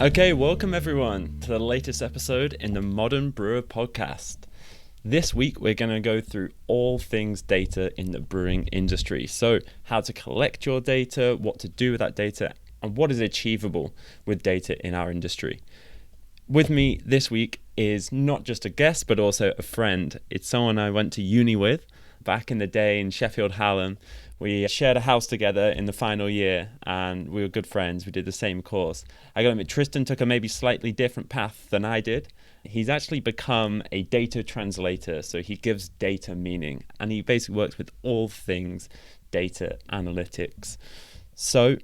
Okay, welcome everyone to the latest episode in the Modern Brewer podcast. This week we're going to go through all things data in the brewing industry. So how to collect your data, what to do with that data, and what is achievable with data in our industry. With me this week is not just a guest, but also a friend. It's someone I went to uni with back in the day in Sheffield, Hallam. We shared a house together in the final year and we were good friends. We did the same course. I gotta admit, Tristan took a maybe slightly different path than I did. He's actually become a data translator, so he gives data meaning and he basically works with all things data analytics. So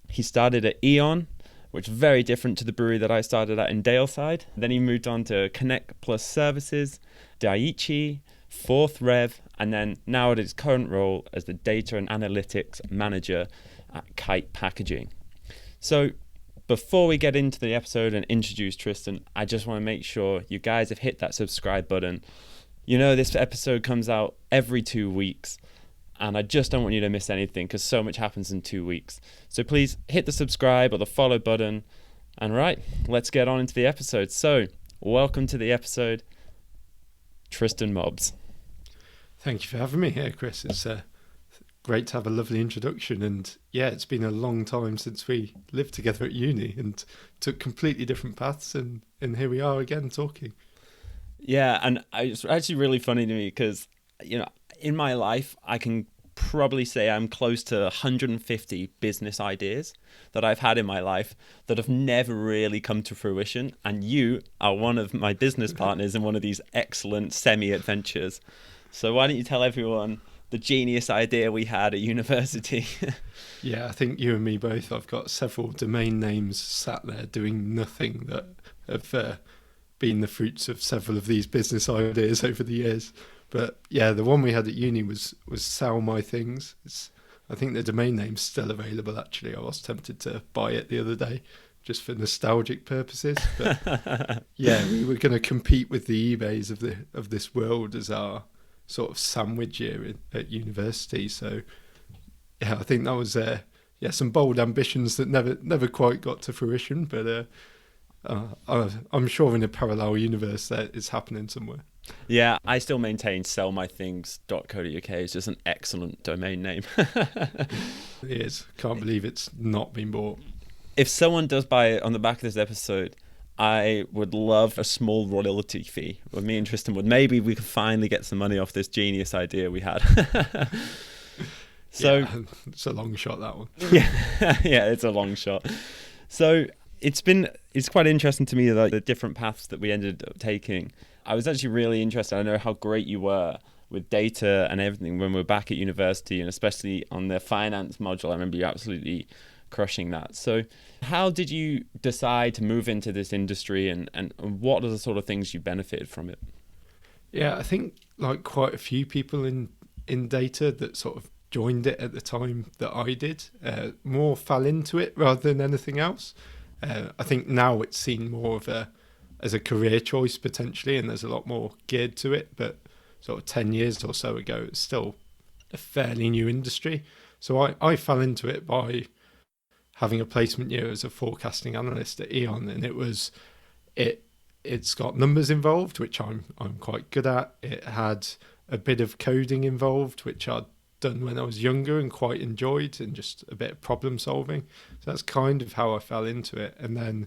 he started at Eon, which is very different to the brewery that I started at in Daleside. Then he moved on to Connect Plus Services, Daiichi, Fourth Rev, and then now at his current role as the data and analytics manager at Kite Packaging. So before we get into the episode and introduce Tristen, I just want to make sure you guys have hit that subscribe button. You know, this episode comes out every 2 weeks, and I just don't want you to miss anything because so much happens in 2 weeks. So please hit the subscribe or the follow button. And right, let's get on into the episode. So welcome to the episode, Tristan Mobbs. Thank you for having me here, Chris. It's great to have a lovely introduction. And yeah, it's been a long time since we lived together at uni and took completely different paths. And here we are again talking. Yeah, and it's actually really funny to me because, you know, in my life, I can probably say I'm close to 150 business ideas that I've had in my life that have never really come to fruition. And you are one of my business partners in one of these excellent semi-adventures. So why don't you tell everyone the genius idea we had at university? Yeah, I think you and me both. I've got several domain names sat there doing nothing that have been the fruits of several of these business ideas over the years. But yeah, the one we had at uni was Sell My Things. I think the domain name's still available, actually. I was tempted to buy it the other day just for nostalgic purposes. But yeah, we were going to compete with the eBays of this world as our sort of sandwich year at university. So yeah, I think that was some bold ambitions that never quite got to fruition. But I'm sure in a parallel universe that it's happening somewhere. Yeah, I still maintain sellmythings.co.uk is just an excellent domain name. It is. Can't believe it's not been bought. If someone does buy it on the back of this episode, I would love a small royalty fee. Well, me and Tristan would. Maybe we could finally get some money off this genius idea we had. So yeah, it's a long shot, that one. Yeah, it's a long shot. So it's quite interesting to me, like the different paths that we ended up taking. I was actually really interested. I know how great you were with data and everything when we were back at university, and especially on the finance module. I remember you absolutely crushing that. So how did you decide to move into this industry, and what are the sort of things you benefited from it? Yeah, I think like quite a few people in data that sort of joined it at the time that I did, more fell into it rather than anything else. I think now it's seen more of as a career choice potentially, and there's a lot more geared to it. But sort of 10 years or so ago, it's still a fairly new industry. So I fell into it by having a placement year as a forecasting analyst at Eon, and it's got numbers involved, which I'm quite good at. It had a bit of coding involved, which I'd done when I was younger and quite enjoyed, and just a bit of problem solving. So that's kind of how I fell into it, and then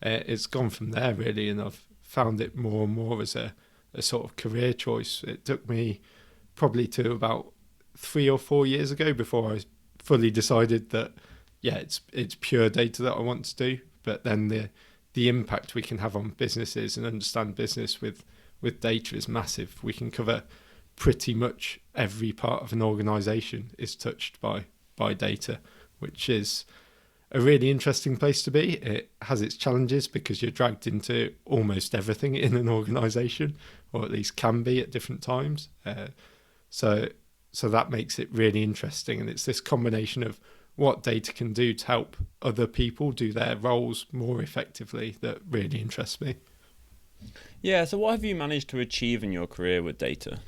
it's gone from there really, and I've found it more and more as a sort of career choice. It took me probably to about 3 or 4 years ago before I fully decided that yeah, it's pure data that I want to do. But then the impact we can have on businesses and understand business with data is massive. We can cover pretty much every part of an organisation is touched by data, which is a really interesting place to be. It has its challenges because you're dragged into almost everything in an organisation, or at least can be at different times. So that makes it really interesting, and it's this combination of what data can do to help other people do their roles more effectively that really interests me. Yeah, so what have you managed to achieve in your career with data?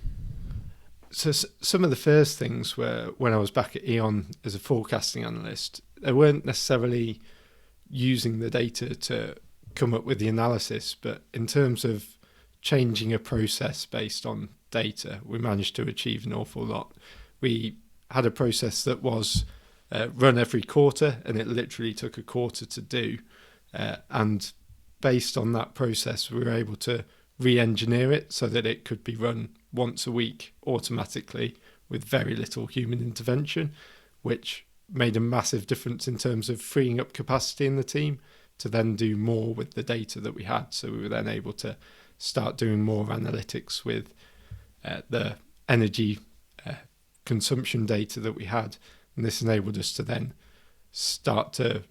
So some of the first things were when I was back at Eon as a forecasting analyst, they weren't necessarily using the data to come up with the analysis. But in terms of changing a process based on data, we managed to achieve an awful lot. We had a process that was run every quarter, and it literally took a quarter to do. And based on that process, we were able to re-engineer it so that it could be run once a week automatically with very little human intervention, which made a massive difference in terms of freeing up capacity in the team to then do more with the data that we had. So we were then able to start doing more analytics with the energy consumption data that we had. And this enabled us to then start to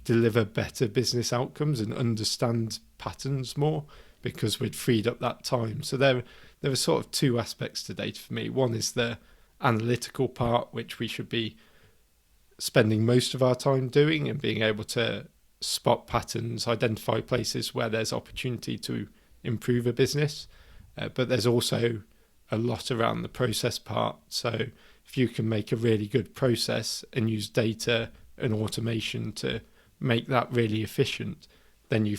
deliver better business outcomes and understand patterns more because we'd freed up that time. So there are sort of two aspects to data for me. One is the analytical part, which we should be spending most of our time doing and being able to spot patterns, identify places where there's opportunity to improve a business. But there's also a lot around the process part. So if you can make a really good process and use data and automation to make that really efficient, then you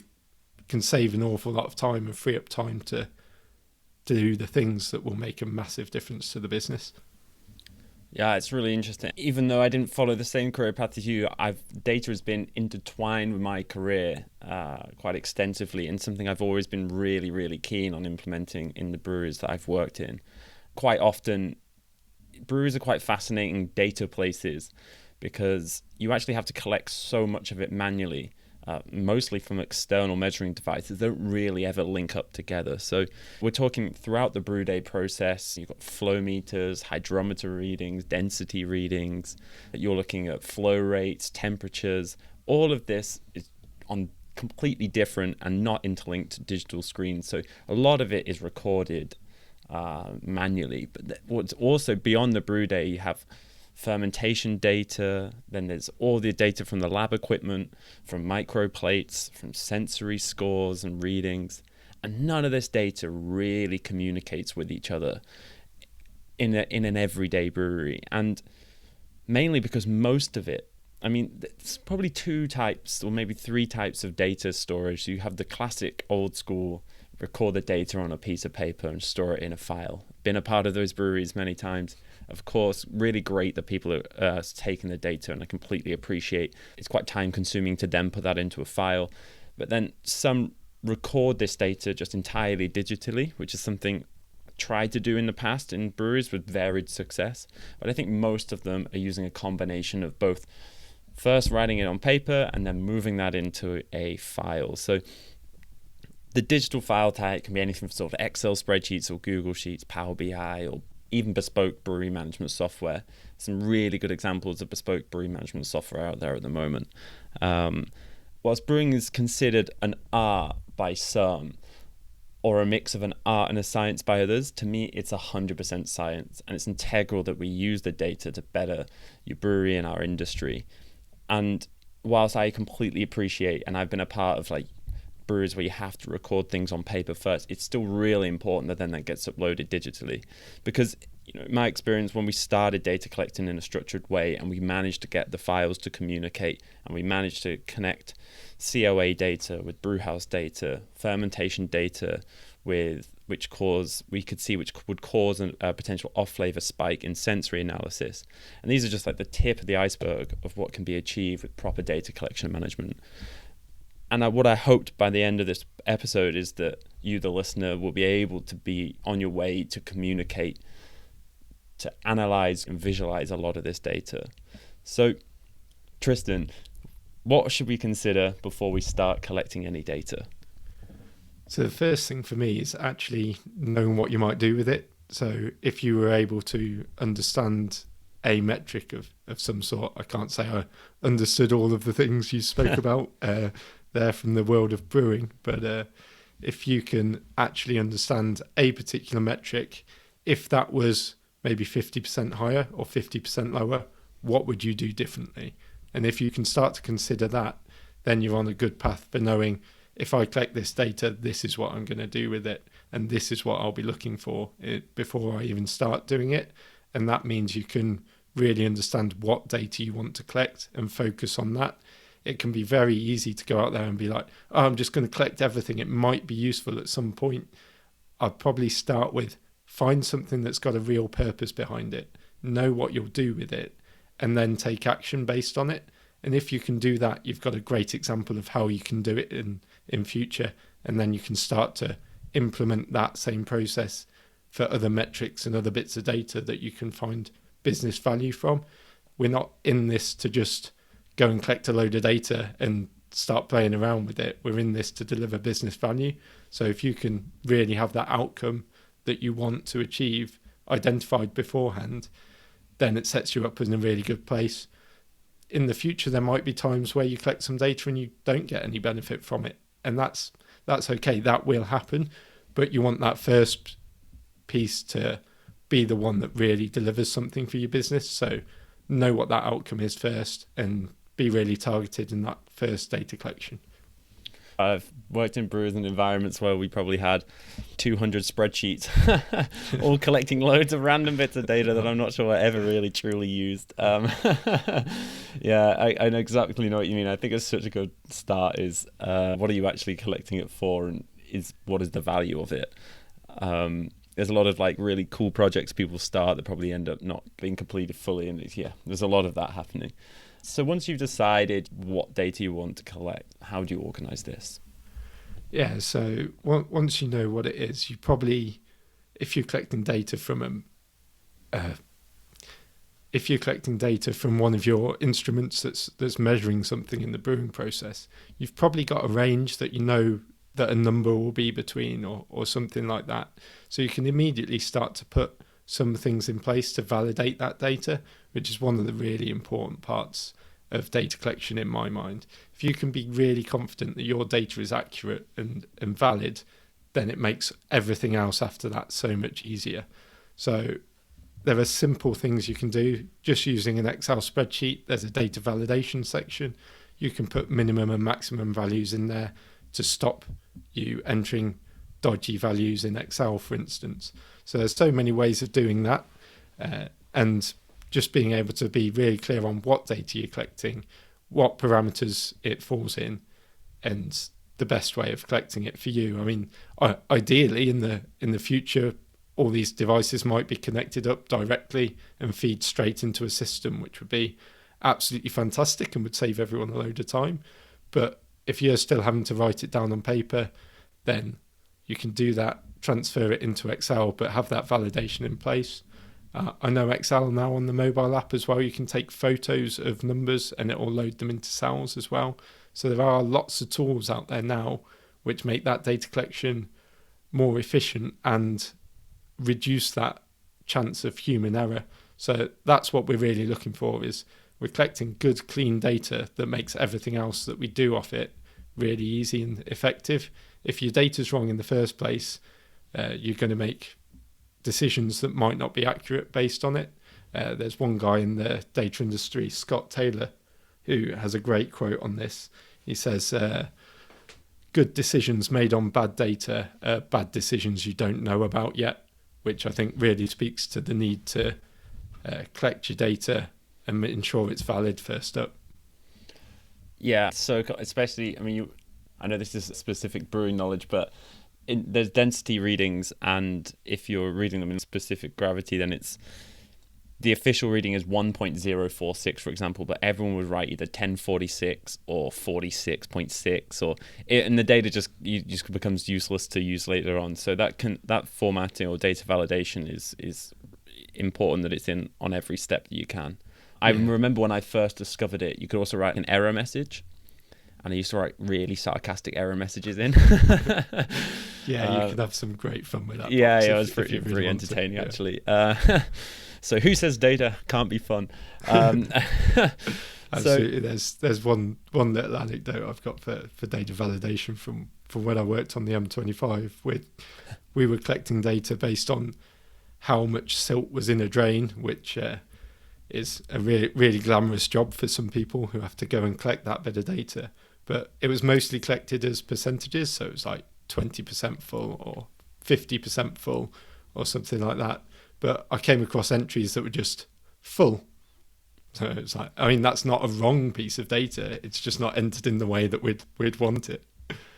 can save an awful lot of time and free up time to do the things that will make a massive difference to the business. Yeah, it's really interesting. Even though I didn't follow the same career path as you, data has been intertwined with my career quite extensively, and something I've always been really, really keen on implementing in the breweries that I've worked in. Quite often, breweries are quite fascinating data places because you actually have to collect so much of it manually, mostly from external measuring devices that don't really ever link up together. So we're talking throughout the brew day process, you've got flow meters, hydrometer readings, density readings, you're looking at flow rates, temperatures. All of this is on completely different and not interlinked digital screens. So a lot of it is recorded manually. But what's also beyond the brew day, you have fermentation data, then there's all the data from the lab equipment, from microplates, from sensory scores and readings, and none of this data really communicates with each other in an everyday brewery. And mainly because most of it, I mean, there's probably two types or maybe three types of data storage. You have the classic old school record the data on a piece of paper and store it in a file. Been a part of those breweries many times. Of course, really great that people are taking the data, and I completely appreciate it's quite time consuming to then put that into a file. But then some record this data just entirely digitally, which is something I tried to do in the past in breweries with varied success. But I think most of them are using a combination of both first writing it on paper and then moving that into a file. So the digital file type can be anything from sort of Excel spreadsheets or Google Sheets, Power BI, or even bespoke brewery management software. Some really good examples of bespoke brewery management software out there at the moment. Whilst brewing is considered an art by some, or a mix of an art and a science by others, to me it's 100% science, and it's integral that we use the data to better your brewery and our industry. And whilst I completely appreciate, and I've been a part of breweries where you have to record things on paper first, it's still really important that then that gets uploaded digitally. Because in my experience, when we started data collecting in a structured way and we managed to get the files to communicate and we managed to connect COA data with brewhouse data, fermentation data with which would cause a potential off-flavor spike in sensory analysis. And these are just the tip of the iceberg of what can be achieved with proper data collection and management. And what I hoped by the end of this episode is that you, the listener, will be able to be on your way to communicate, to analyze and visualize a lot of this data. So, Tristan, what should we consider before we start collecting any data? So the first thing for me is actually knowing what you might do with it. So if you were able to understand a metric of some sort, I can't say I understood all of the things you spoke about there from the world of brewing, but if you can actually understand a particular metric, if that was maybe 50% higher or 50% lower, what would you do differently? And if you can start to consider that, then you're on a good path for knowing, if I collect this data, this is what I'm going to do with it, and this is what I'll be looking for before I even start doing it. And that means you can really understand what data you want to collect and focus on that, it can be very easy to go out there and be like, oh, I'm just going to collect everything. It might be useful at some point. I'd probably start with find something that's got a real purpose behind it, know what you'll do with it, and then take action based on it. And if you can do that, you've got a great example of how you can do it in future. And then you can start to implement that same process for other metrics and other bits of data that you can find business value from. We're not in this to just go and collect a load of data and start playing around with it. We're in this to deliver business value. So if you can really have that outcome that you want to achieve identified beforehand, then it sets you up in a really good place. In the future, there might be times where you collect some data and you don't get any benefit from it. And that's okay. That will happen. But you want that first piece to be the one that really delivers something for your business. So know what that outcome is first and be really targeted in that first data collection. I've worked in brewers and environments where we probably had 200 spreadsheets, all collecting loads of random bits of data that I'm not sure I ever really truly used. Yeah, I exactly know what you mean. I think it's such a good start is what are you actually collecting it for, and what is the value of it? There's a lot of like really cool projects people start that probably end up not being completed fully, and there's a lot of that happening. So once you've decided what data you want to collect, how do you organise this? Yeah, so once you know what it is, you probably, if you're collecting data from one of your instruments that's measuring something in the brewing process, you've probably got a range that you know that a number will be between or something like that. So you can immediately start to put some things in place to validate that data, which is one of the really important parts of data collection in my mind. If you can be really confident that your data is accurate and valid, then it makes everything else after that so much easier. So there are simple things you can do just using an Excel spreadsheet. There's a data validation section. You can put minimum and maximum values in there to stop you entering dodgy values in Excel, for instance. So there's so many ways of doing that, and just being able to be really clear on what data you're collecting, what parameters it falls in, and the best way of collecting it for you. I mean, ideally in the future, all these devices might be connected up directly and feed straight into a system, which would be absolutely fantastic and would save everyone a load of time. But if you're still having to write it down on paper, then you can do that, transfer it into Excel, but have that validation in place. I know Excel now on the mobile app as well, you can take photos of numbers and it will load them into cells as well. So there are lots of tools out there now which make that data collection more efficient and reduce that chance of human error. So that's what we're really looking for, is we're collecting good, clean data that makes everything else that we do off it really easy and effective. If your data's wrong in the first place, you're going to make decisions that might not be accurate based on it. There's one guy in the data industry, Scott Taylor, who has a great quote on this. He says, good decisions made on bad data are bad decisions you don't know about yet, which I think really speaks to the need to collect your data and ensure it's valid first up. Yeah, so especially, I mean, I know this is specific brewing knowledge, but there's density readings, and if you're reading them in specific gravity, then the official reading is 1.046, for example, but everyone would write either 1046 or 46.6, and the data just becomes useless to use later on. So that formatting or data validation is important, that it's in on every step that you can. I remember when I first discovered it, you could also write an error message. And I used to write really sarcastic error messages in. Yeah, you could have some great fun with that. Yeah, it was pretty entertaining, actually. So who says data can't be fun? Absolutely. There's one little anecdote I've got for data validation from when I worked on the M25. We were collecting data based on how much silt was in a drain, which is a really, really glamorous job for some people who have to go and collect that bit of data. But it was mostly collected as percentages, so it was like 20% full or 50% full or something like that. But I came across entries that were just full, So it's like, I mean, that's not a wrong piece of data. It's just not entered in the way that we'd want it.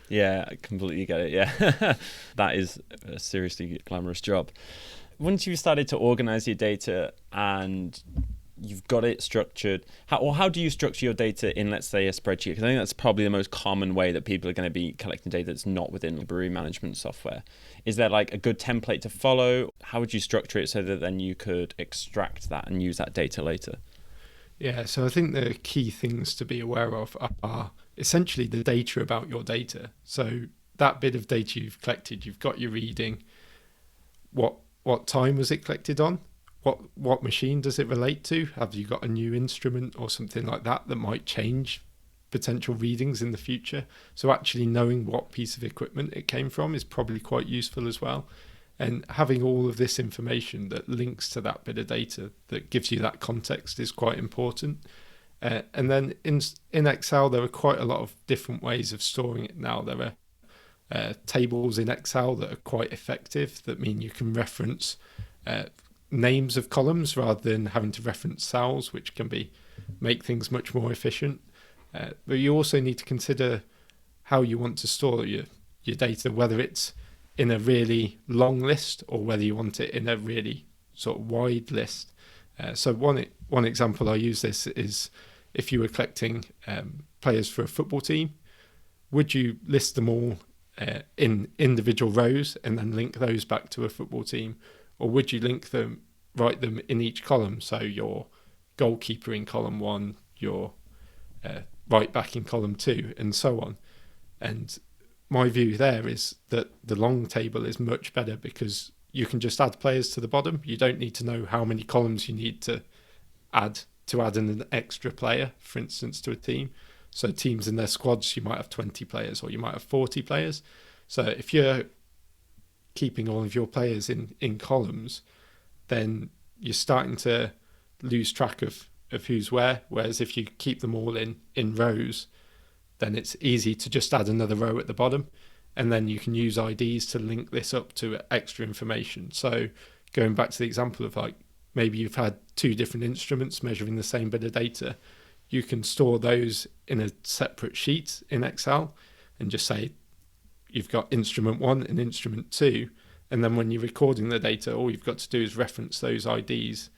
Yeah, I completely get it. Yeah, that is a seriously glamorous job. Once you've started to organize your data and you've got it structured, how do you structure your data in, let's say, a spreadsheet? Because I think that's probably the most common way that people are going to be collecting data that's not within brewery management software. Is there like a good template to follow? How would you structure it so that then you could extract that and use that data later? Yeah, so I think the key things to be aware of are essentially the data about your data. So that bit of data you've collected, you've got your reading. What time was it collected on? What machine does it relate to? Have you got a new instrument or something like that that might change potential readings in the future? So actually knowing what piece of equipment it came from is probably quite useful as well. And having all of this information that links to that bit of data that gives you that context is quite important. And then in Excel, there are quite a lot of different ways of storing it now. There are tables in Excel that are quite effective, that mean you can reference names of columns rather than having to reference cells, which can make things much more efficient. But you also need to consider how you want to store your data, whether it's in a really long list or whether you want it in a really sort of wide list. So one example I use this is if you were collecting players for a football team, would you list them all in individual rows and then link those back to a football team? Or would you write them in each column? So your goalkeeper in column 1, your right back in column 2, and so on. And my view there is that the long table is much better because you can just add players to the bottom. You don't need to know how many columns you need to add in an extra player, for instance, to a team. So teams in their squads, you might have 20 players or you might have 40 players. So if you're keeping all of your players in columns, then you're starting to lose track of who's where. Whereas if you keep them all in rows, then it's easy to just add another row at the bottom. And then you can use IDs to link this up to extra information. So going back to the example of like, maybe you've had 2 different instruments measuring the same bit of data, you can store those in a separate sheet in Excel and just say you've got instrument 1 and instrument 2. And then when you're recording the data, all you've got to do is reference those IDs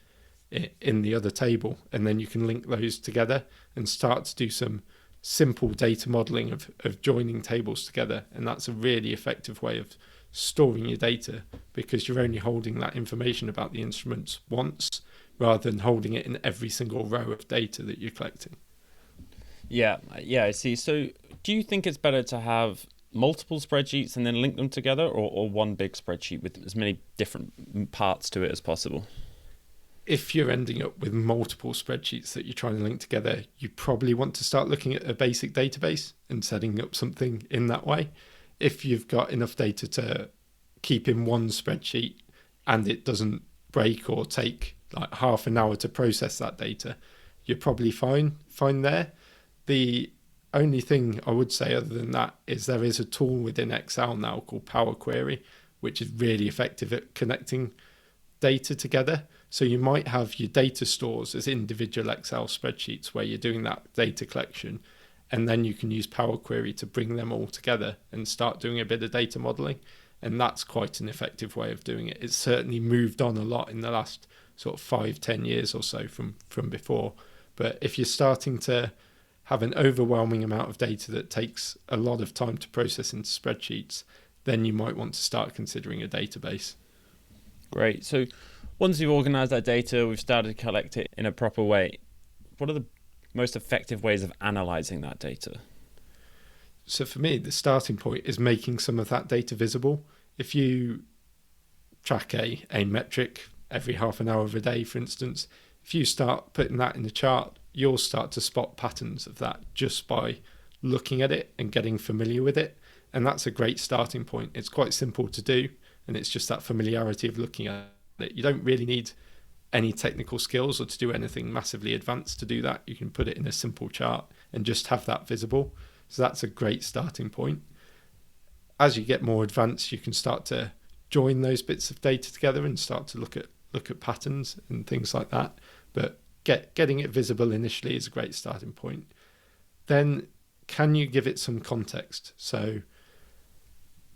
in the other table. And then you can link those together and start to do some simple data modeling of joining tables together. And that's a really effective way of storing your data because you're only holding that information about the instruments once rather than holding it in every single row of data that you're collecting. Yeah, I see. So do you think it's better to have multiple spreadsheets and then link them together, or one big spreadsheet with as many different parts to it as possible? If you're ending up with multiple spreadsheets that you're trying to link together, you probably want to start looking at a basic database and setting up something in that way. If you've got enough data to keep in one spreadsheet and it doesn't break or take like half an hour to process that data, you're probably fine there. The only thing I would say other than that is there is a tool within Excel now called Power Query, which is really effective at connecting data together. So you might have your data stores as individual Excel spreadsheets where you're doing that data collection, and then you can use Power Query to bring them all together and start doing a bit of data modeling. And that's quite an effective way of doing it. It's certainly moved on a lot in the last sort of 5-10 years or so from before. But if you're starting to have an overwhelming amount of data that takes a lot of time to process into spreadsheets, then you might want to start considering a database. Great. So once you've organized that data, we've started to collect it in a proper way. What are the most effective ways of analyzing that data? So for me, the starting point is making some of that data visible. If you track a metric every half an hour of a day, for instance, if you start putting that in the chart, you'll start to spot patterns of that just by looking at it and getting familiar with it. And that's a great starting point. It's quite simple to do, and it's just that familiarity of looking at it. You don't really need any technical skills or to do anything massively advanced to do that. You can put it in a simple chart and just have that visible. So that's a great starting point. As you get more advanced, you can start to join those bits of data together and start to look at patterns and things like that. But getting it visible initially is a great starting point. Then can you give it some context? So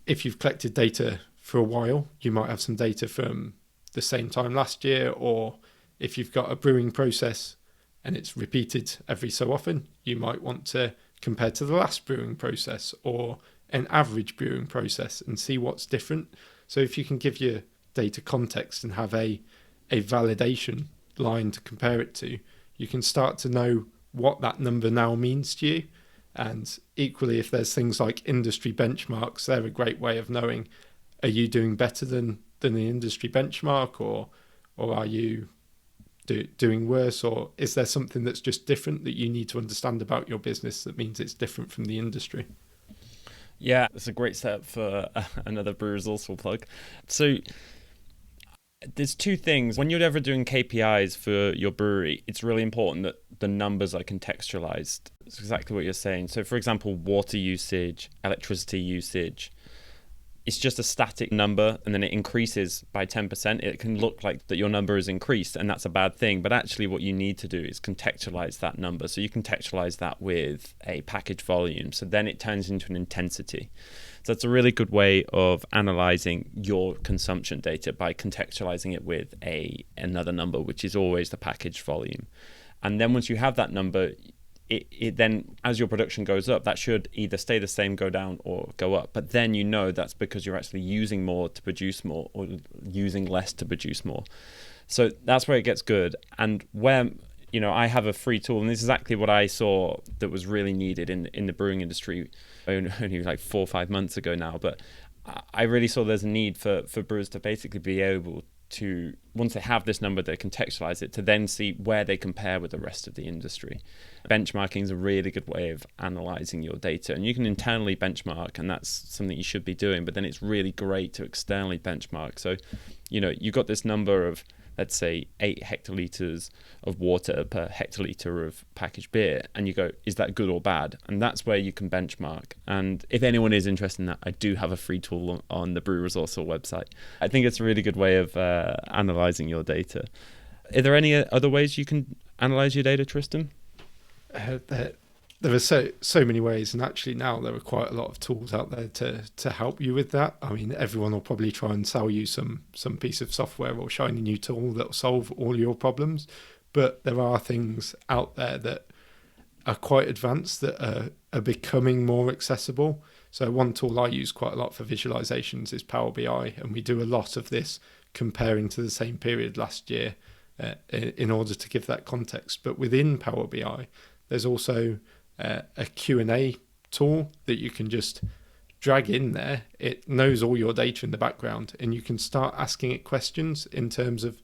if you've collected data for a while, you might have some data from the same time last year, or if you've got a brewing process and it's repeated every so often, you might want to compare to the last brewing process or an average brewing process and see what's different. So if you can give your data context and have a validation line to compare it to, you can start to know what that number now means to you. And equally, if there's things like industry benchmarks, they're a great way of knowing, are you doing better than the industry benchmark, or are you doing worse, or is there something that's just different that you need to understand about your business that means it's different from the industry? Yeah, it's a great setup for another Brewer Resourceful plug. So there's two things. When you're ever doing KPIs for your brewery, it's really important that the numbers are contextualized. It's exactly what you're saying. So for example, water usage, electricity usage, it's just a static number and then it increases by 10%. It can look like that your number is increased and that's a bad thing. But actually what you need to do is contextualize that number. So you contextualize that with a package volume. So then it turns into an intensity. So that's a really good way of analyzing your consumption data by contextualizing it with another number, which is always the package volume. And then once you have that number, it then, as your production goes up, that should either stay the same, go down, or go up. But then you know that's because you're actually using more to produce more or using less to produce more. So that's where it gets good. And where, I have a free tool, and this is exactly what I saw that was really needed in the brewing industry only like 4 or 5 months ago now. But I really saw there's a need for brewers to basically be able to, once they have this number, they contextualize it to then see where they compare with the rest of the industry. Benchmarking is a really good way of analyzing your data, and you can internally benchmark, and that's something you should be doing, but then it's really great to externally benchmark. So, you've got this number of, let's say, 8 hectoliters of water per hectoliter of packaged beer, and you go, is that good or bad? And that's where you can benchmark. And if anyone is interested in that, I do have a free tool on the Brewer Resourceful website. I think it's a really good way of analyzing your data. Are there any other ways you can analyze your data, Tristan? There are so many ways, and actually now there are quite a lot of tools out there to help you with that. I mean, everyone will probably try and sell you some piece of software or shiny new tool that will solve all your problems, but there are things out there that are quite advanced that are becoming more accessible. So one tool I use quite a lot for visualizations is Power BI, and we do a lot of this comparing to the same period last year in order to give that context. But within Power BI, there's also a Q&A tool that you can just drag in there. It knows all your data in the background, and you can start asking it questions in terms of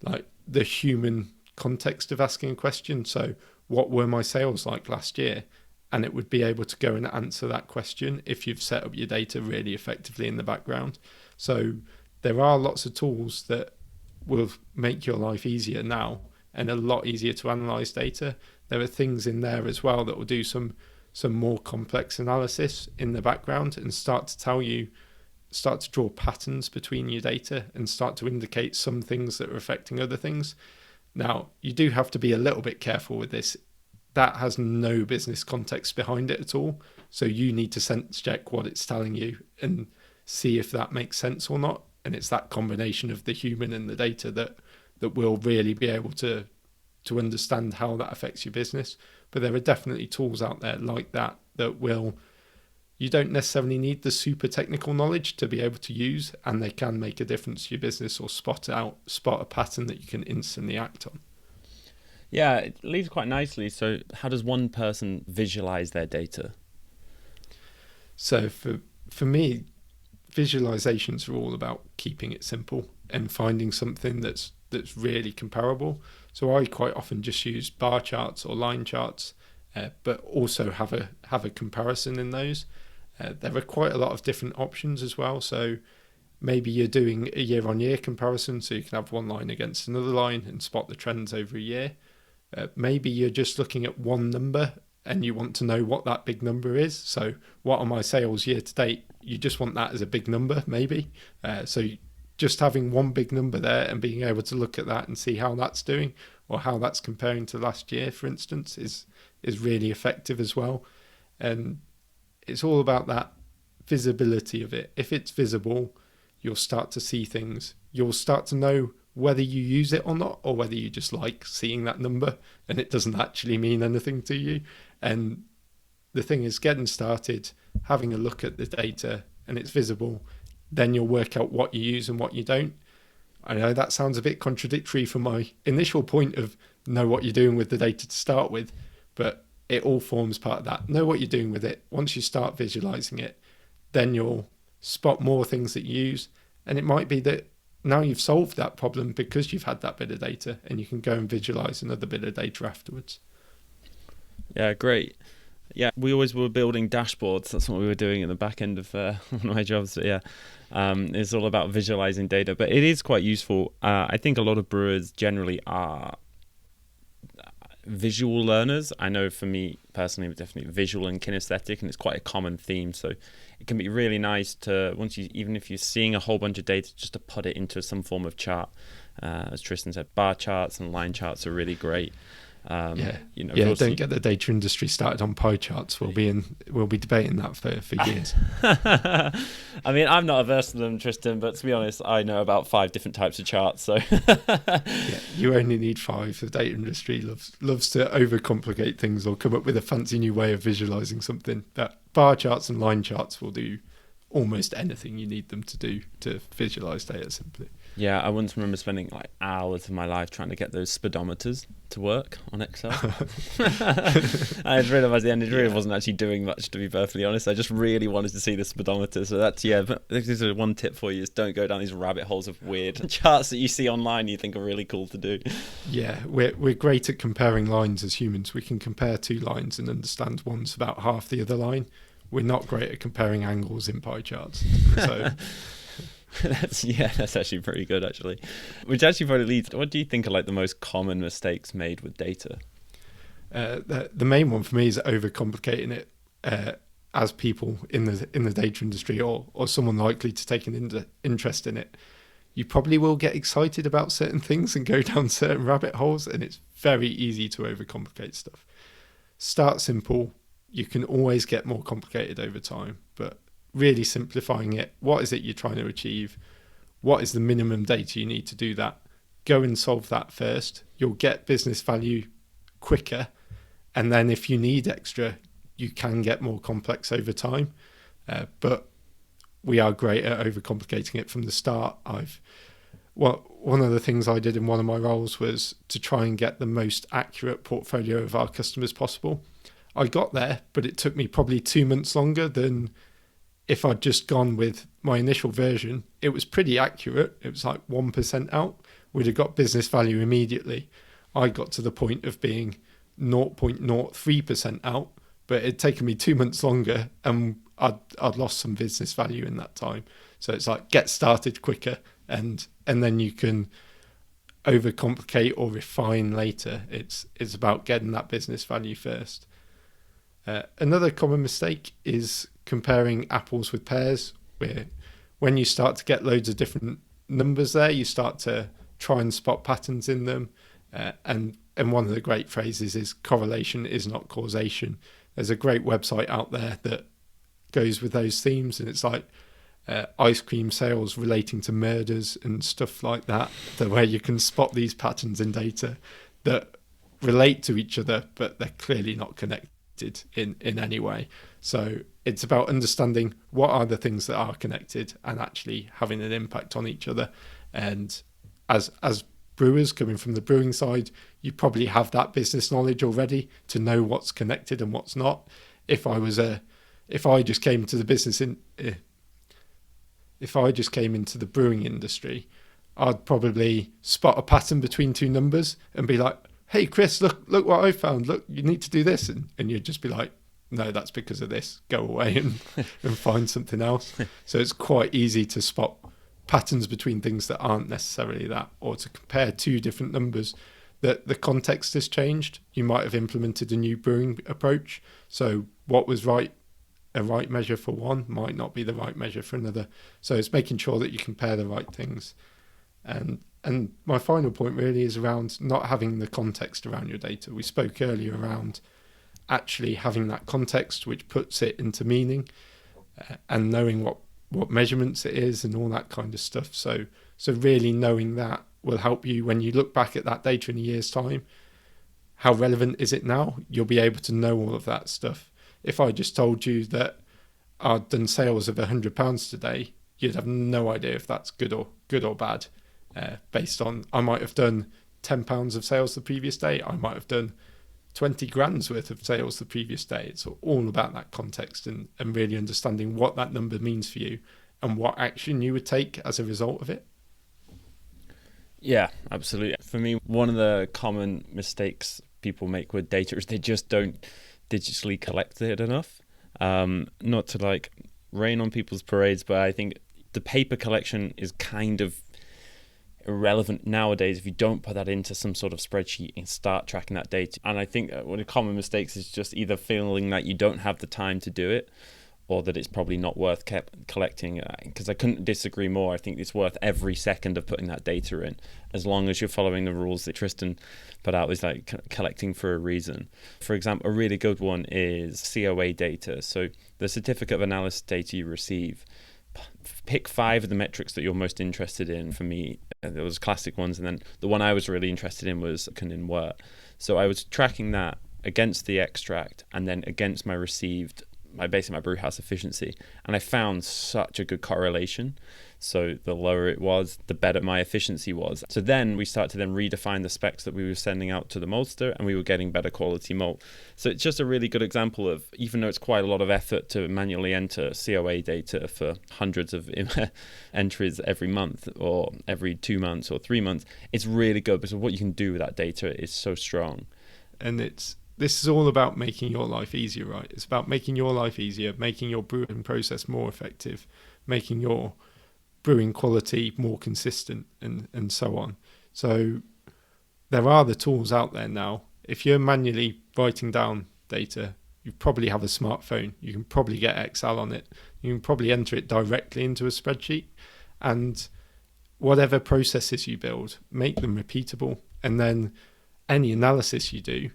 like the human context of asking a question. So what were my sales like last year? And it would be able to go and answer that question if you've set up your data really effectively in the background. So there are lots of tools that will make your life easier now and a lot easier to analyze data. There are things in there as well that will do some more complex analysis in the background and start to draw patterns between your data and start to indicate some things that are affecting other things. Now, you do have to be a little bit careful with this. That has no business context behind it at all. So you need to sense check what it's telling you and see if that makes sense or not. And it's that combination of the human and the data that will really be able to understand how that affects your business. But there are definitely tools out there like that you don't necessarily need the super technical knowledge to be able to use, and they can make a difference to your business or spot a pattern that you can instantly act on. Yeah, it leads quite nicely. So how does one person visualize their data? So for me, visualizations are all about keeping it simple and finding something that's really comparable. So I quite often just use bar charts or line charts, but also have a comparison in those. There are quite a lot of different options as well. So maybe you're doing a year-on-year comparison, so you can have one line against another line and spot the trends over a year. Maybe you're just looking at one number and you want to know what that big number is. So what are my sales year to date? You just want that as a big number, maybe. So just having one big number there and being able to look at that and see how that's doing or how that's comparing to last year, for instance, is really effective as well. And it's all about that visibility of it. If it's visible, you'll start to see things. You'll start to know whether you use it or not, or whether you just like seeing that number and it doesn't actually mean anything to you. And the thing is, getting started, having a look at the data and it's visible, then you'll work out what you use and what you don't. I know that sounds a bit contradictory from my initial point of know what you're doing with the data to start with, but it all forms part of that. Know what you're doing with it. Once you start visualizing it, then you'll spot more things that you use. And it might be that now you've solved that problem because you've had that bit of data and you can go and visualize another bit of data afterwards. Yeah, great. Yeah, we always were building dashboards. That's what we were doing at the back end of one of my jobs. But yeah, it's all about visualizing data, but it is quite useful. I think a lot of brewers generally are visual learners. I know for me personally, I'm definitely visual and kinesthetic, and it's quite a common theme. So it can be really nice to, even if you're seeing a whole bunch of data, just to put it into some form of chart. As Tristan said, bar charts and line charts are really great. Don't get the data industry started on pie charts. We'll be debating that for years. I mean, I'm not averse to them, Tristan, but to be honest, I know about 5 different types of charts. So you only need 5. The data industry loves to overcomplicate things or come up with a fancy new way of visualizing something. That bar charts and line charts will do almost anything you need them to do to visualize data simply. Yeah, I once remember spending like hours of my life trying to get those speedometers to work on Excel. I realised by the end it really wasn't actually doing much, to be perfectly honest. I just really wanted to see the speedometer. So that's, but this is one tip for you, is don't go down these rabbit holes of weird charts that you see online you think are really cool to do. Yeah, we're great at comparing lines as humans. We can compare 2 lines and understand one's about half the other line. We're not great at comparing angles in pie charts. So... That's actually pretty good, actually. Which actually probably leads, what do you think are like the most common mistakes made with data? The main one for me is overcomplicating it as people in the data industry or someone likely to take an interest in it. You probably will get excited about certain things and go down certain rabbit holes, and it's very easy to overcomplicate stuff. Start simple. You can always get more complicated over time, but really simplifying it. What is it you're trying to achieve? What is the minimum data you need to do that? Go and solve that first. You'll get business value quicker. And then if you need extra, you can get more complex over time. But we are great at overcomplicating it from the start. One of the things I did in one of my roles was to try and get the most accurate portfolio of our customers possible. I got there, but it took me probably 2 months longer than if I'd just gone with my initial version. It was pretty accurate. It was like 1% out. We'd have got business value immediately. I got to the point of being 0.03% out, but it'd taken me 2 months longer and I'd lost some business value in that time. So it's like, get started quicker and then you can overcomplicate or refine later. It's about getting that business value first. Another common mistake is comparing apples with pears, where when you start to get loads of different numbers there, you start to try and spot patterns in them. And one of the great phrases is correlation is not causation. There's a great website out there that goes with those themes, and it's like ice cream sales relating to murders and stuff like that, where you can spot these patterns in data that relate to each other, but they're clearly not connected in any way. So it's about understanding what are the things that are connected and actually having an impact on each other. And as brewers coming from the brewing side, you probably have that business knowledge already to know what's connected and what's not. If I just came into the brewing industry, I'd probably spot a pattern between 2 numbers and be like, hey Chris, look what I found. Look, you need to do this. And you'd just be like, no, that's because of this. Go away and find something else. So it's quite easy to spot patterns between things that aren't necessarily that, or to compare 2 different numbers that the context has changed. You might have implemented a new brewing approach. So what was right a right measure for one might not be the right measure for another. So it's making sure that you compare the right things. And my final point really is around not having the context around your data. We spoke earlier around actually having that context which puts it into meaning, and knowing what measurements it is and all that kind of stuff. So really knowing that will help you when you look back at that data in a year's time. How relevant is it now? You'll be able to know all of that stuff. If I just told you that I'd done sales of £100 today, you'd have no idea if that's good or bad. Based on, I might have done £10 of sales the previous day, I might have done 20 grand's worth of sales the previous day. It's all about that context and really understanding what that number means for you and what action you would take as a result of it. Yeah, absolutely. For me, one of the common mistakes people make with data is they just don't digitally collect it enough. Not to like rain on people's parades, but I think the paper collection is kind of irrelevant nowadays if you don't put that into some sort of spreadsheet and start tracking that data. And I think one of the common mistakes is just either feeling that you don't have the time to do it, or that it's probably not worth collecting, because I couldn't disagree more. I think it's worth every second of putting that data in, as long as you're following the rules that Tristan put out, is like collecting for a reason. For example, a really good one is COA data. So the certificate of analysis data you receive, pick 5 of the metrics that you're most interested in. For me, there was classic ones, and then the one I was really interested in was in wort. So I was tracking that against the extract and then against my received, basically my brew house efficiency, and I found such a good correlation. So the lower it was, the better my efficiency was. So then we started to then redefine the specs that we were sending out to the maltster, and we were getting better quality malt. So it's just a really good example of, even though it's quite a lot of effort to manually enter COA data for hundreds of entries every month or every 2 months or 3 months, it's really good because what you can do with that data is so strong. And this is all about making your life easier, right? It's about making your life easier, making your brewing process more effective, making your brewing quality more consistent, and so on. So there are the tools out there now. If you're manually writing down data, you probably have a smartphone. You can probably get Excel on it. You can probably enter it directly into a spreadsheet. And whatever processes you build, make them repeatable. And then any analysis you do,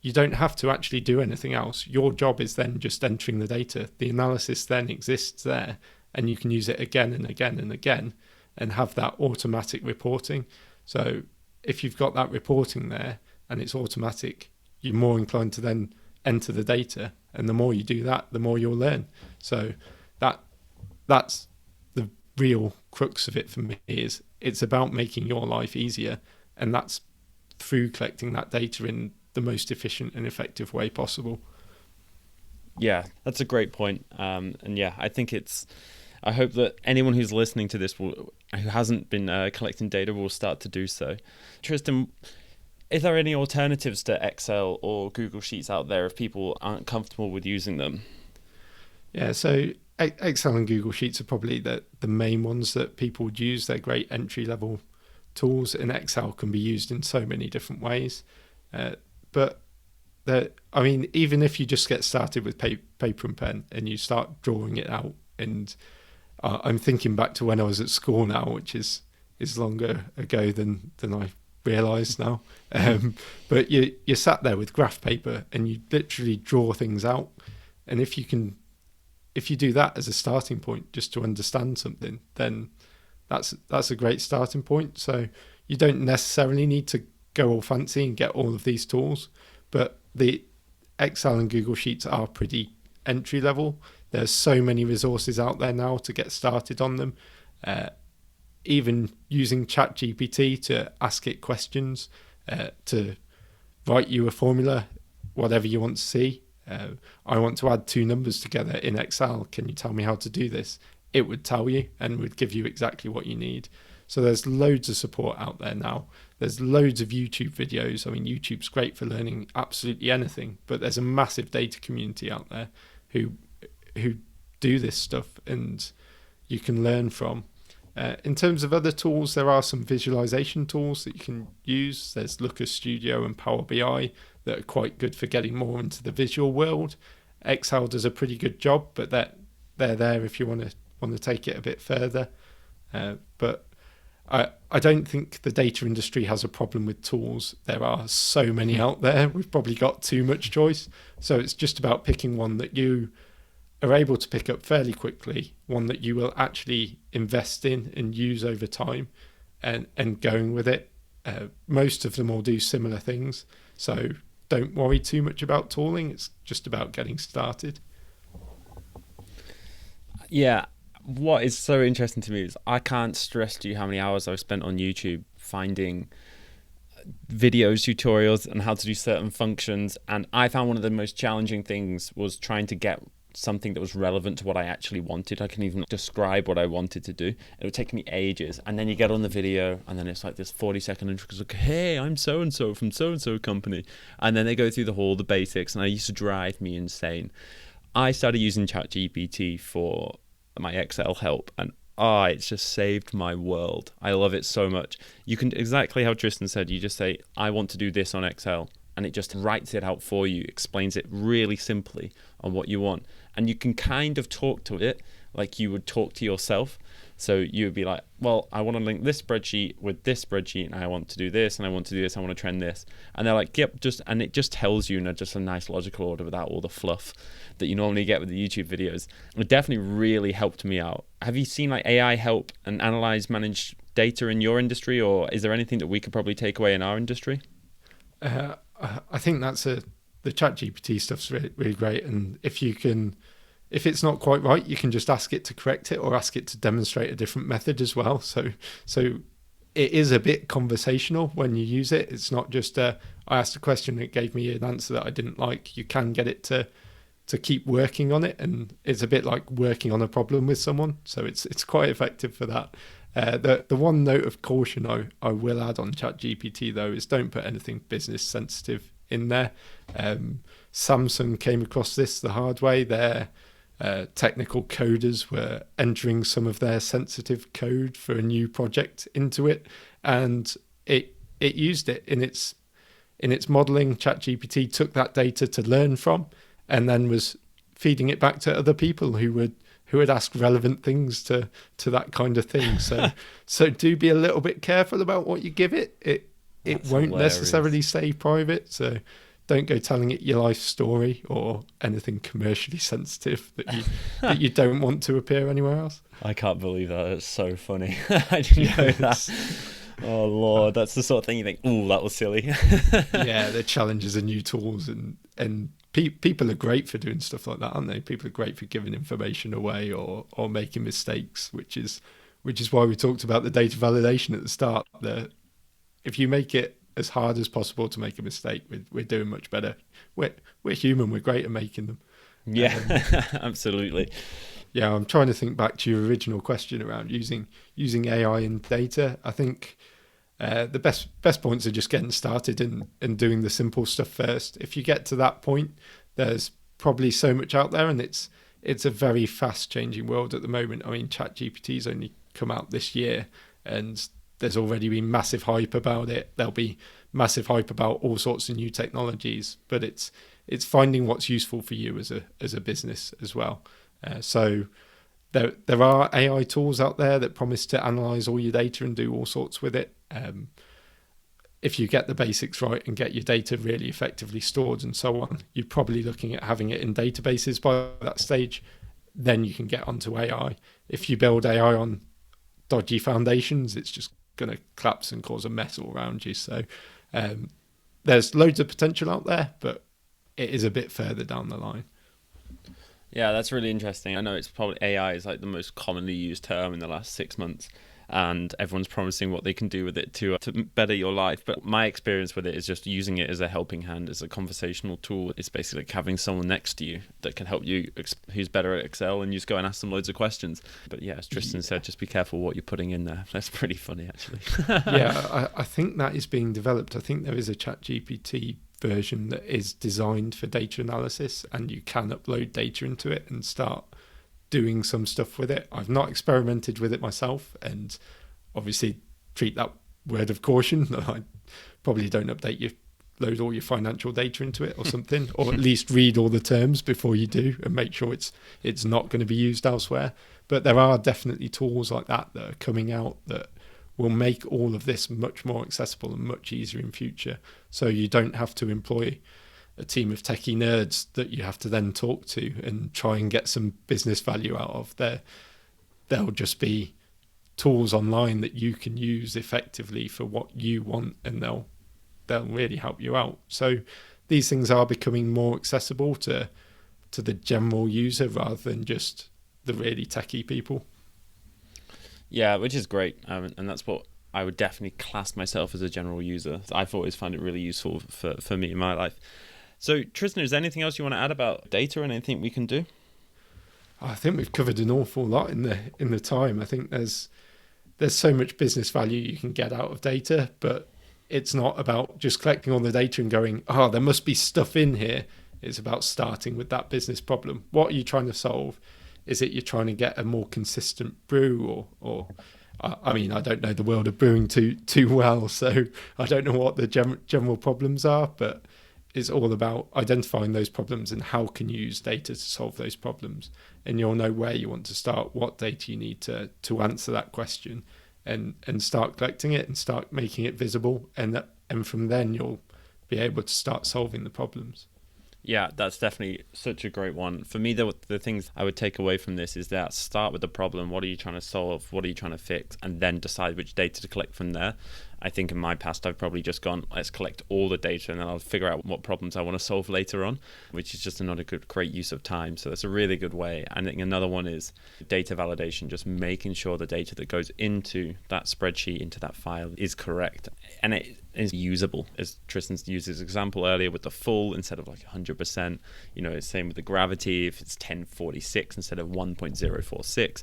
you don't have to actually do anything else. Your job is then just entering the data. The analysis then exists there, and you can use it again and again and again and have that automatic reporting. So if you've got that reporting there and it's automatic, you're more inclined to then enter the data. And the more you do that, the more you'll learn. So that's the real crux of it for me, is it's about making your life easier. And that's through collecting that data in the most efficient and effective way possible. Yeah, that's a great point. And yeah, I hope that anyone who's listening to this who hasn't been collecting data will start to do so. Tristan, is there any alternatives to Excel or Google Sheets out there if people aren't comfortable with using them? Yeah, so Excel and Google Sheets are probably the main ones that people would use. They're great entry-level tools, and Excel can be used in so many different ways. But even if you just get started with paper and pen and you start drawing it out, and I'm thinking back to when I was at school now, which is longer ago than I realise now. But you sat there with graph paper and you literally draw things out. And if you do that as a starting point, just to understand something, then that's a great starting point. So you don't necessarily need to go all fancy and get all of these tools, but the Excel and Google Sheets are pretty entry level. There's so many resources out there now to get started on them. Even using ChatGPT to ask it questions, to write you a formula, whatever you want to see. I want to add 2 numbers together in Excel. Can you tell me how to do this? It would tell you and would give you exactly what you need. So there's loads of support out there now. There's loads of YouTube videos. I mean, YouTube's great for learning absolutely anything, but there's a massive data community out there who do this stuff and you can learn from. In terms of other tools, there are some visualization tools that you can use. There's Looker Studio and Power BI that are quite good for getting more into the visual world. Excel does a pretty good job, but they're there if you want to take it a bit further. But I don't think the data industry has a problem with tools. There are so many out there. We've probably got too much choice. So it's just about picking one that you are able to pick up fairly quickly, one that you will actually invest in and use over time, and going with it. Most of them all do similar things. So don't worry too much about tooling. It's just about getting started. Yeah. What is so interesting to me is I can't stress to you how many hours I've spent on YouTube finding videos, tutorials on how to do certain functions. And I found one of the most challenging things was trying to get something that was relevant to what I actually wanted. I couldn't even describe what I wanted to do. It would take me ages. And then you get on the video and then it's like this 40-second intro. It's like, hey, I'm so-and-so from so-and-so company. And then they go through all the basics, and it used to drive me insane. I started using ChatGPT for my Excel help, and it's just saved my world. I love it so much. You can, exactly how Tristan said, you just say, I want to do this on Excel, and it just writes it out for you, explains it really simply on what you want. And you can kind of talk to it like you would talk to yourself. So you would be like, well, I want to link this spreadsheet with this spreadsheet, and I want to do this, and I want to do this, I want to trend this. And they're like, yep, and it just tells you in just a nice logical order without all the fluff that you normally get with the YouTube videos. It definitely really helped me out. Have you seen like AI help and analyze, manage data in your industry, or is there anything that we could probably take away in our industry? I think the ChatGPT stuff's really, really great. And if it's not quite right, you can just ask it to correct it or ask it to demonstrate a different method as well. So it is a bit conversational when you use it. It's not just I asked a question, it gave me an answer that I didn't like. You can get it to keep working on it, and it's a bit like working on a problem with someone. So it's quite effective for that. The one note of caution I will add on ChatGPT though is don't put anything business sensitive in there. Samsung came across this the hard way. Their technical coders were entering some of their sensitive code for a new project into it, and it used it in its modeling. ChatGPT took that data to learn from, and then was feeding it back to other people who would ask relevant things to that kind of thing. So do be a little bit careful about what you give it. It won't hilarious. Necessarily stay private. So don't go telling it your life story or anything commercially sensitive that you don't want to appear anywhere else. I can't believe that. It's so funny. I didn't know that. Oh Lord, that's the sort of thing you think, ooh, that was silly. Yeah, the challenges of new tools, and people are great for doing stuff like that, aren't they? People are great for giving information away or making mistakes, which is why we talked about the data validation at the start. If you make it as hard as possible to make a mistake, we're doing much better. We're human. We're great at making them. Yeah, absolutely. Yeah, I'm trying to think back to your original question around using AI in data. I think the best points are just getting started and doing the simple stuff first. If you get to that point, there's probably so much out there, and it's a very fast changing world at the moment. I mean, ChatGPT's only come out this year, and there's already been massive hype about it. There'll be massive hype about all sorts of new technologies, but it's finding what's useful for you as a business as well. So there are AI tools out there that promise to analyze all your data and do all sorts with it. If you get the basics right and get your data really effectively stored and so on, you're probably looking at having it in databases by that stage. Then you can get onto AI. If you build AI on dodgy foundations, it's just going to collapse and cause a mess all around you. So there's loads of potential out there, but it is a bit further down the line. Yeah, that's really interesting. I know it's probably AI is like the most commonly used term in the last 6 months, and everyone's promising what they can do with it to better your life. But my experience with it is just using it as a helping hand, as a conversational tool. It's basically like having someone next to you that can help you, who's better at Excel, and you just go and ask them loads of questions. But yeah, as Tristan said, just be careful what you're putting in there. That's pretty funny, actually. Yeah, I think that is being developed. I think there is a ChatGPT version that is designed for data analysis, and you can upload data into it and start doing some stuff with it. I've not experimented with it myself, and obviously treat that word of caution. I probably don't update your load all your financial data into it or something, or at least read all the terms before you do and make sure it's not going to be used elsewhere. But there are definitely tools like that are coming out that will make all of this much more accessible and much easier in future. So you don't have to employ a team of techie nerds that you have to then talk to and try and get some business value out of. There'll just be tools online that you can use effectively for what you want, and they'll really help you out. So these things are becoming more accessible to the general user rather than just the really techie people. Yeah, which is great. And that's what I would definitely class myself as a general user. I've always found it really useful for me in my life. So Tristan, is there anything else you want to add about data and anything we can do? I think we've covered an awful lot in the time. I think there's so much business value you can get out of data, but it's not about just collecting all the data and going, oh, there must be stuff in here. It's about starting with that business problem. What are you trying to solve? Is it you're trying to get a more consistent brew, or I mean, I don't know the world of brewing too well, so I don't know what the general problems are, but it's all about identifying those problems and how can you use data to solve those problems. And you'll know where you want to start, what data you need to answer that question, and start collecting it and start making it visible. And from then you'll be able to start solving the problems. Yeah, that's definitely such a great one. For me, the things I would take away from this is that start with the problem. What are you trying to solve? What are you trying to fix? And then decide which data to collect from there. I think in my past, I've probably just gone, let's collect all the data and then I'll figure out what problems I want to solve later on, which is just another great use of time. So that's a really good way. And I think another one is data validation, just making sure the data that goes into that spreadsheet, into that file is correct. And it is usable, as Tristan used his example earlier with the full instead of like 100%. You know, it's same with the gravity. If it's 1046 instead of 1.046,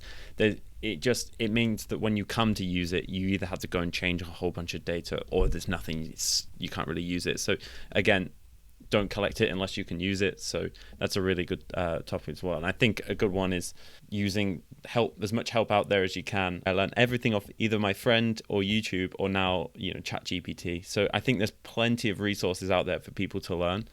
it means that when you come to use it, you either have to go and change a whole bunch of data, or there's nothing, you can't really use it. So again, don't collect it unless you can use it. So that's a really good topic as well. And I think a good one is using as much help out there as you can. I learned everything off either my friend or YouTube, or now, ChatGPT. So I think there's plenty of resources out there for people to learn.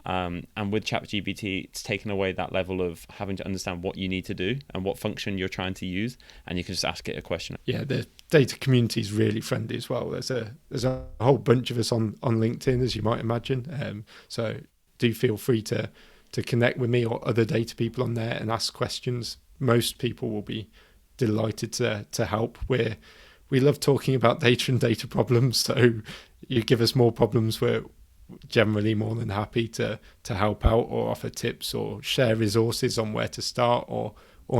And with ChatGPT, it's taken away that level of having to understand what you need to do and what function you're trying to use, and you can just ask it a question. Yeah, the data community is really friendly as well. There's a whole bunch of us on LinkedIn, as you might imagine. So do feel free to connect with me or other data people on there and ask questions. Most people will be delighted to help. We love talking about data and data problems, so you give us more problems, we're generally more than happy to help out or offer tips or share resources on where to start, or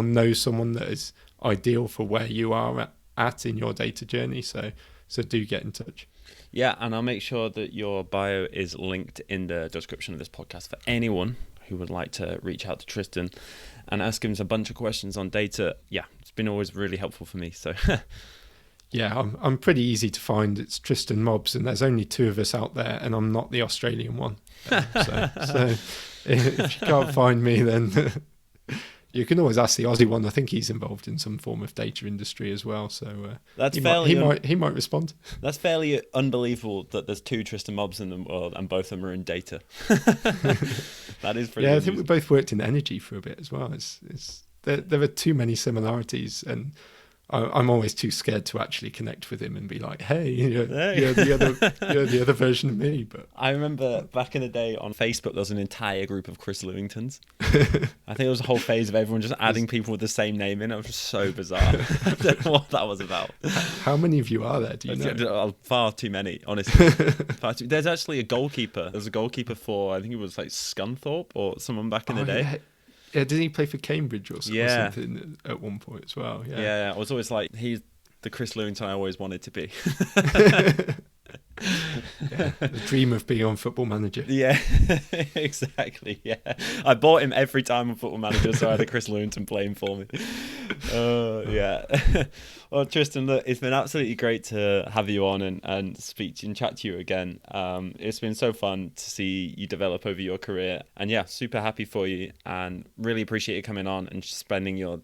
know someone that is ideal for where you are at in your data journey. So do get in touch. Yeah, and I'll make sure that your bio is linked in the description of this podcast for anyone who would like to reach out to Tristan and ask him a bunch of questions on data. Yeah, it's been always really helpful for me. So yeah, I'm pretty easy to find. It's Tristan Mobbs, and there's only 2 of us out there, and I'm not the Australian one. So if you can't find me, then you can always ask the Aussie one. I think he's involved in some form of data industry as well. So he might respond. That's fairly unbelievable that there's 2 Tristan Mobbs in the world and both of them are in data. That is pretty. Yeah, I think we both worked in energy for a bit as well. There are too many similarities, and I'm always too scared to actually connect with him and be like, hey, you're the other version of me. But I remember back in the day on Facebook, there was an entire group of Chris Lewingtons. I think it was a whole phase of everyone just adding people with the same name in. It was so bizarre. I don't know what that was about. How many of you are there? Do you know? Far too many, honestly. There's actually a goalkeeper. There's a goalkeeper for, I think it was like Scunthorpe or someone back in the day. Yeah, didn't he play for Cambridge or something at one point as well? Yeah, I was always like, he's the Chris Lewington I always wanted to be. Yeah, the dream of being on Football Manager. Yeah, exactly. Yeah, I bought him every time on Football Manager, so I had a Chris Lewington playing for me. Yeah. Well, Tristan, look, it's been absolutely great to have you on and speak and chat to you again. It's been so fun to see you develop over your career, and yeah, super happy for you, and really appreciate you coming on and spending your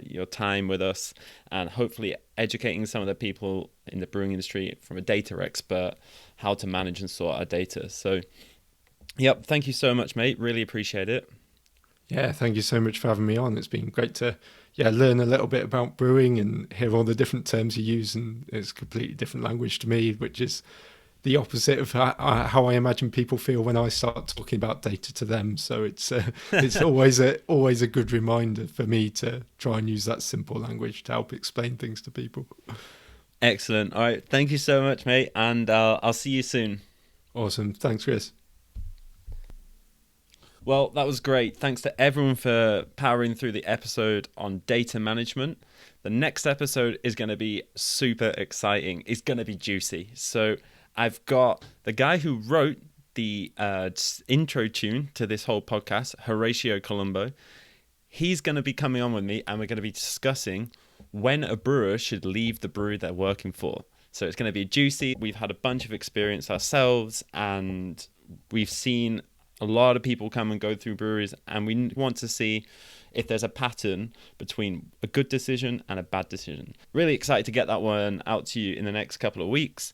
your time with us, and hopefully educating some of the people in the brewing industry from a data expert how to manage and sort our data. So, yep, thank you so much, mate. Really appreciate it. Yeah, thank you so much for having me on. It's been great to learn a little bit about brewing and hear all the different terms you use, and it's a completely different language to me, which is the opposite of how I imagine people feel when I start talking about data to them. So it's always a good reminder for me to try and use that simple language to help explain things to people. Excellent. All right, thank you so much, mate, and I'll see you soon. Awesome. Thanks, Chris. Well, that was great. Thanks to everyone for powering through the episode on data management. The next episode is going to be super exciting. It's going to be juicy. So I've got the guy who wrote the intro tune to this whole podcast, Horatio Colombo. He's going to be coming on with me, and we're going to be discussing when a brewer should leave the brewery they're working for. So it's going to be juicy. We've had a bunch of experience ourselves, and we've seen a lot of people come and go through breweries, and we want to see if there's a pattern between a good decision and a bad decision. Really excited to get that one out to you in the next couple of weeks.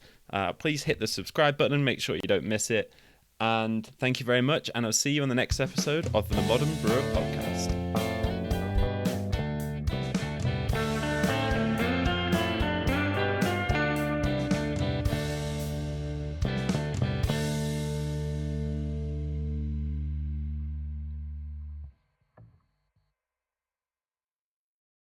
Please hit the subscribe button, make sure you don't miss it. And thank you very much, and I'll see you on the next episode of the Modern Brewer Podcast.